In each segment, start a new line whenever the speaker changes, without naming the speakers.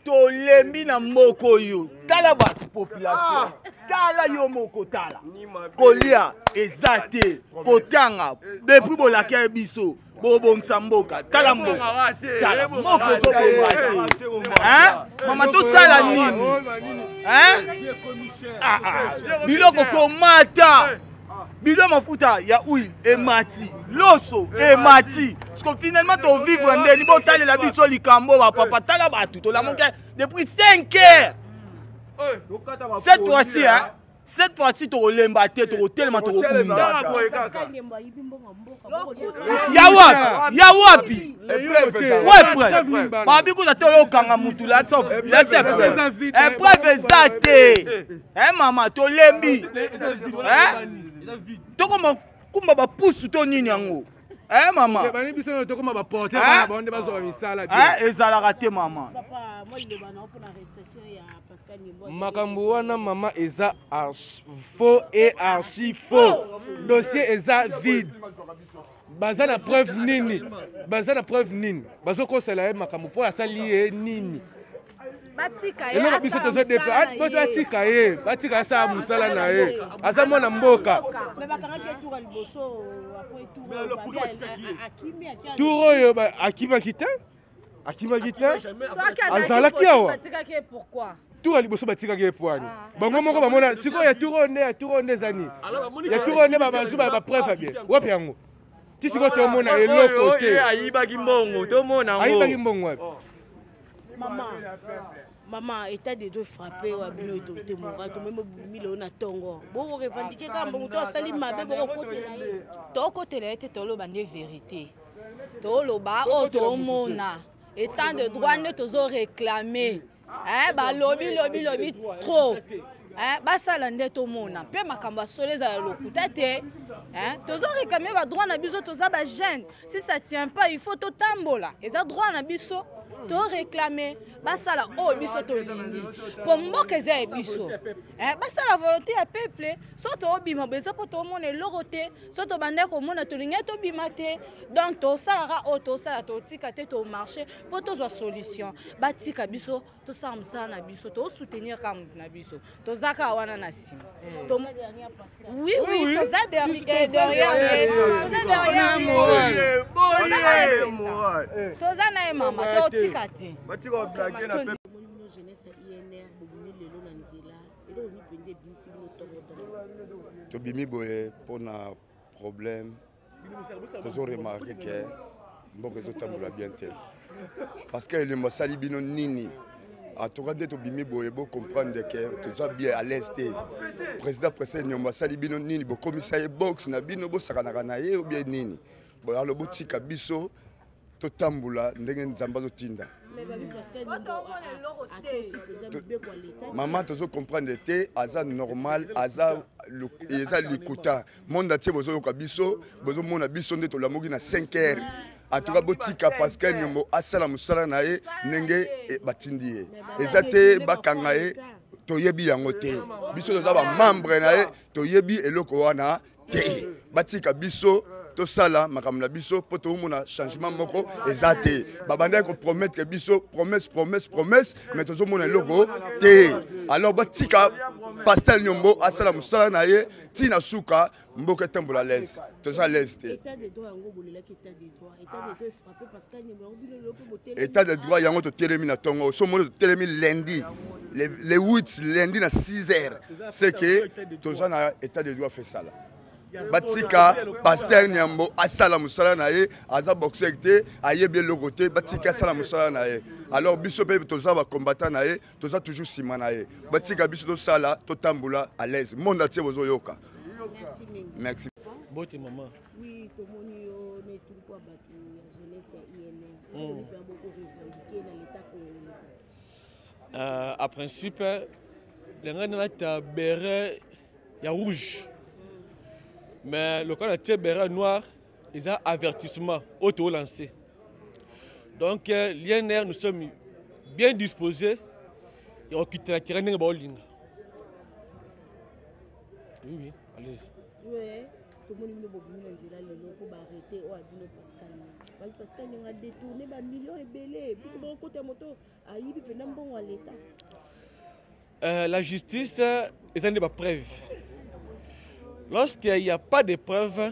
Tolembi na moko yo. Tala ba population. Tala yo moko tala. Kolia ezate. Kotanga. Depuis bolaka biso. Bobo msamboka. Tala mboka. Tala moko zo bomate. Hein? Mama to sala nini? Hein? Biloko komata. Bidon mafuta ya huile et mati. Loso et mati. Parce que finalement ton vivre en délit. Bon, t'as la biso likambo wa papa. T'as la batu. T'as la monque depuis 5 heures. Cette fois-ci, hein. Cette fois-ci, tu as tellement tu Yawapi. Ouais, prêt. Babiku na tolo kanga mutu la top. Preuve exacte. Hein maman, to lembi. Hein? To comme kumba ba pousse to nini yango. Hein maman? Ba ni biso to comme ba porter ba bonde ba zo misala bien. Hein ezala raté maman. Papa, moi il est bana pour l'arrestation ya Pascal Nyembo. Makambo wana maman eza faux et archi faux. Dossier eza vide. Baza na preuve nini? Baza na preuve nini? Bazo ko sala e makambo pour asali nini? Batika ye asa biso tozo dépa batika ye batika sa musala na ye asa mona mboka mais bakanga ke tour liboso après tour yo akima kita azala kiawa batika ke pourquoi tour liboso batika ke poani bango moko bamona siko ya tour ne zani ya tour ne babazu ba preuve bien wapi yango ti siko to mona eloko te ayibaki mbongo to mona ngo ayibaki mbongo Maman, état de deux frappés, ou abîmé, ou moral, ou même au na tongo. Bon, vous revendiquez quand vous avez sali ma bébé au côté là. Ton côté là, tu as le bandé vérité. Tu as le bas, tu as mona. État de droit, tu as réclamé. Hein, bah lobby, trop. Hein, bah ça l'andé tout mona. Peu ma kamba solé à l'occulté. Hein, tu as réclamé bah droit na biso, tu as bah gêne. Si ça tient pas, il faut tout tambola. Et ça droit na biso. To réclamer basala o biso to lindi pour mboka za biso basala volonté ya peuple soto obima beza po to mona loroté soto bande ko mona to linga to bimate donc to sala o to sala to tika te to marché pour to zo solution batika biso to samsa na biso to soutenir kam na biso to zaka wana na sim to oui to za derrière moi to za na mama to Kati. Batiko blague na pe. Jeunesse INR bobimi lelo na nzela. Elo ni pende bimisi moto. To bimi boye pona problème. Toujours remarqué que mboko zo tambola bien tel. Parce que le mosali bino nini. A to regarder to bimi boye bo comprendre que tu sois bien à l'est. Président président mosali bino nini bo commissaire box na bino bo sakana na ye ou bien nini. Bo alors botika biso tambula ndenge nzamba zo tinda maman tozo comprendre te aza normal aza eza likuta monde atié bozo yoka biso bozo mona biso nde to lamoki na 5 heures atuka botika Pascal Nyembo asala musala na ye ndenge batindi ye eza te bakanga ye toyebi yango te biso toza ba membre na ye toyebi eloko wana te batika biso
tout ça là makambo na biso po to mona changement moko ezate babanda ko promettre biso promesse mais to zo mona loko te alors batika pastel nyombo asala musala na ye tina suka mboka tembola l'aise to ça l'aise te
état de droit yango bolela ki état de droit est frappé parce que numéro bino loko botel
état de droit yango to telemi na tongo so mona to telemi lundi les 8 lundi na 6h c'est que to ça na état de droit fait ça là batika pasteur nyambo asala musala na ye aza boxer te ayebi eloko te batika asala musala na ye alors biso pe toza ba combattant na ye toza toujours sima na ye batika biso to sala to tambula à l'aise monde atie bozo yoka.
Merci mingi.
Merci.
Bote maman.
Oui, to moni yo ne tout quoi batu ya jeunesse INR on peut beaucoup revendiquer dans l'état congolais.
À principe les gens na ta béret ya rouge. Mais le cas de béret noir, ils ont avertissement auto-lancé. Donc, l'INR, nous sommes bien disposés et on quitte la terrain de bowling. Oui, allez-y.
Oui, tout le monde a pour arrêter Pascal. Pascal a détourné des millions et belé. Puis, côté moto, aïe, puis bon à l'État.
La justice, ils ont des preuves. Lorsqu'il n'y a pas de preuves,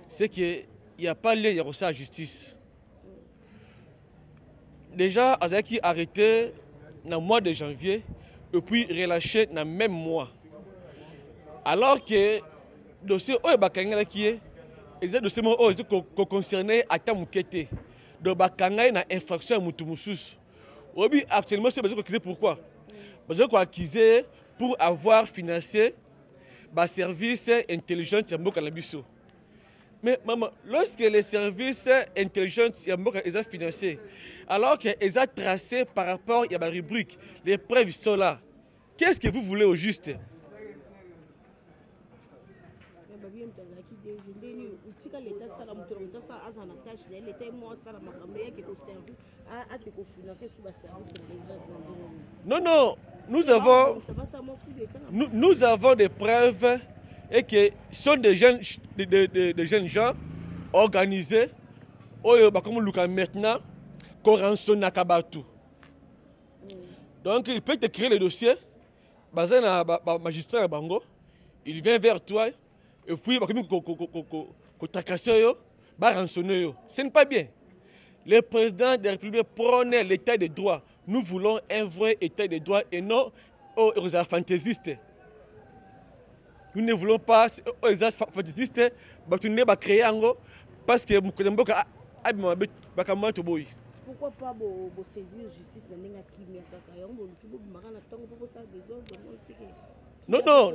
c'est qu'il n'y a pas lieu de la justice. Déjà, Azaki a arrêté dans le mois de janvier et puis relâché dans le même mois. Alors que le dossier qui est le dossier qui concernait à Tamukete, donc une infraction à Moutoumoussous. Actuellement, c'est accusé pourquoi? Parce qu'on accusé pour avoir financé le service intelligent de mais maman, lorsque les services intelligents sont financés, alors qu'ils ont tracé par rapport à la rubrique, les preuves sont là. Qu'est-ce que vous voulez au juste? Non, non, nous avons des preuves et que ce sont des jeunes gens organisés, comme maintenant, qu'on rançonne à Kabatu. Donc il peut te créer le dossier, basé sur le magistrat à Bango, il vient vers toi, et puis il va tracasser, rançonner. Ce n'est pas bien. Le président de la République prône l'état de droit. Nous voulons un vrai état de droit et non aux fantaisistes. Nous ne voulons pas aux fantaisistes créer parce que
pourquoi pas saisir justice
non.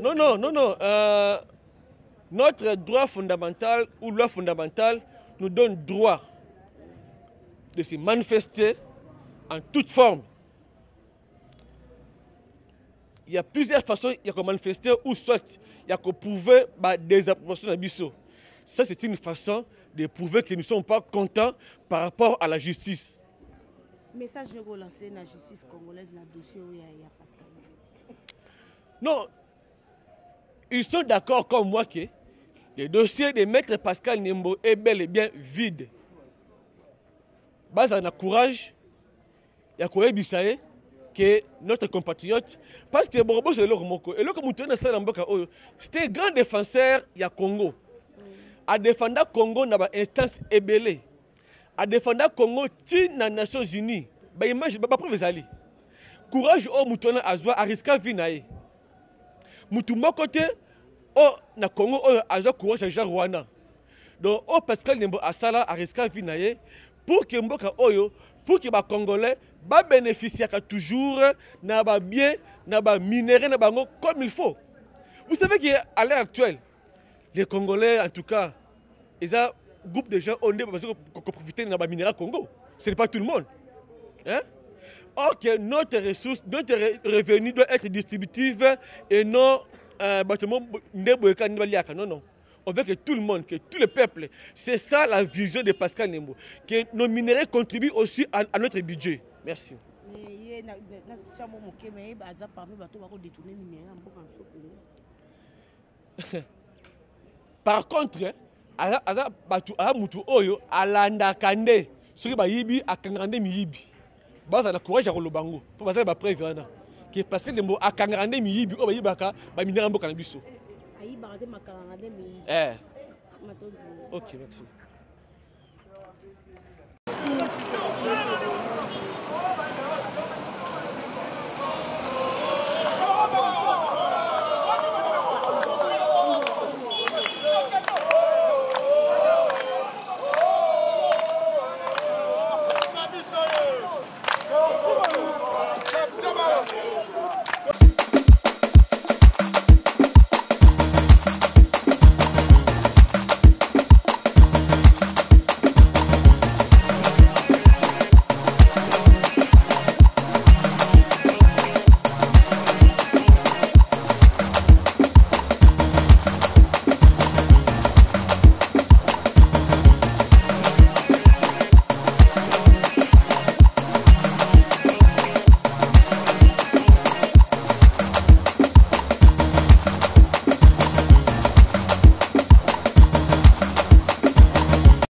Notre droit fondamental ou loi fondamentale nous donne droit de se manifester en toute forme. Il y a plusieurs façons de manifester ou soit il y a qu'on prouver des approbations d'Abisso. Ça, c'est une façon de prouver que nous ne sommes pas contents par rapport à la justice.
Message que vous lancez la justice congolaise dans le dossier où il y a Pascal.
Non, ils sont d'accord comme moi que le dossier de Maître Pascal Nembo est bel et bien vide. Bas on a courage, il y a courage bisaye que notre compatriote, parce que Borobo c'est l'autre moko, et l'autre mouton c'était un grand défenseur il y a Congo. À défendre Congo dans l'instance ébélée, à défendre Congo dans les Nations Unies, bah image bah preuve zali. Courage au mouton azwa à risquer vie nae. Moutou côté au na Congo au azwa courage à Rwanda. Donc au Pascal Nembo asala à risquer vie nae pour que mboka oyo pour que les Congolais bénéficient toujours de bien, de minéraux comme il faut. Vous savez qu'à l'heure actuelle, les Congolais, en tout cas, ils ont un groupe de gens qui profitent de minéraux Congo. Ce n'est pas tout le monde. Hein? Or que notre ressource, notre revenu doit être distributif et non non. On veut que tout le monde, que tout le peuple, c'est ça la vision de Pascal Nembo, que nos minéraux contribuent aussi à notre budget. Merci. Par contre, aza batu aza mutu oyo alandaka nde soki bayibi akangaka nde miyibi baza na courage ya koloba ngo mpo bazali bapreuve wana ke parce que ndembo akangaka nde miyibi oyo bayibaka baminaka mboka na biso
ayibaka te makangaka nde miyibi
ok merci